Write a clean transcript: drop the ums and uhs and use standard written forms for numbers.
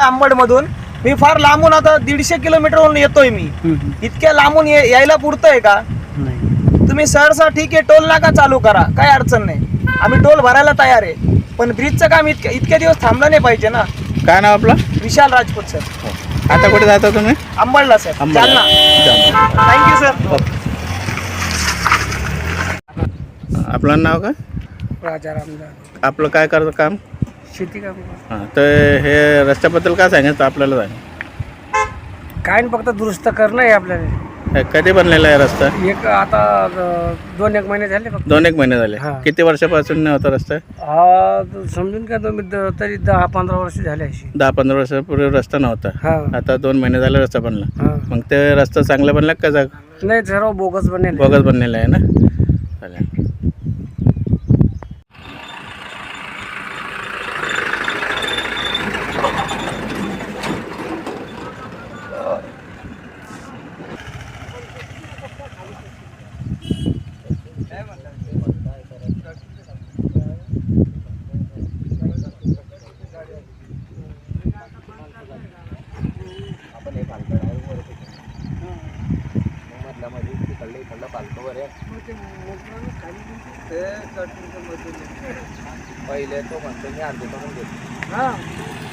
अंबडमधून. मी फार लांबून आता 150 किलोमीटरवरून येतोय मी. इतक्या लांबून यायला पुरतंय का? तुम्ही सहसा ठीक आहे टोल नाका चालू करा, काय अडचण नाही, आम्ही टोल भरायला तयार आहे. पण ब्रिजचं काम इतके दिवस थांबलं नाही पाहिजे ना. काय नाव आपलं? विशाल राजपूत सर. आता कुठे जाता तुम्ही? अंबडला सर, अंबडला. जालना. Thank you sir. आपलं नाव काय? राजा रामदास. आपलं काय करतं काम? शेती काम. हां, तर हे रस्त्याबद्दल काय सांगायचं आपल्याला? काय नाही, फक्त दुरुस्त करणं आहे आपल्याला. कधी बनलेला आहे रस्ता? एक आता 2-1 महिने झाले फक्त. 2-1 महिने झाले. हां. किती वर्षापासून नाही होता रस्ता? समजून का तुम्ही तरी 10-15 वर्ष झाले अशी. 10-15 वर्षापूर्वी रस्ता नव्हता. हा. आता 2 महिने झाले रस्ता बनला. हा. मग ते रस्ता चांगला बनला का नाही, सर्व बोगस बनेल. बोगस बनलेला आहे ना? चालेल. पहिले तो म्हणतो मी अर्धे करून घेतो.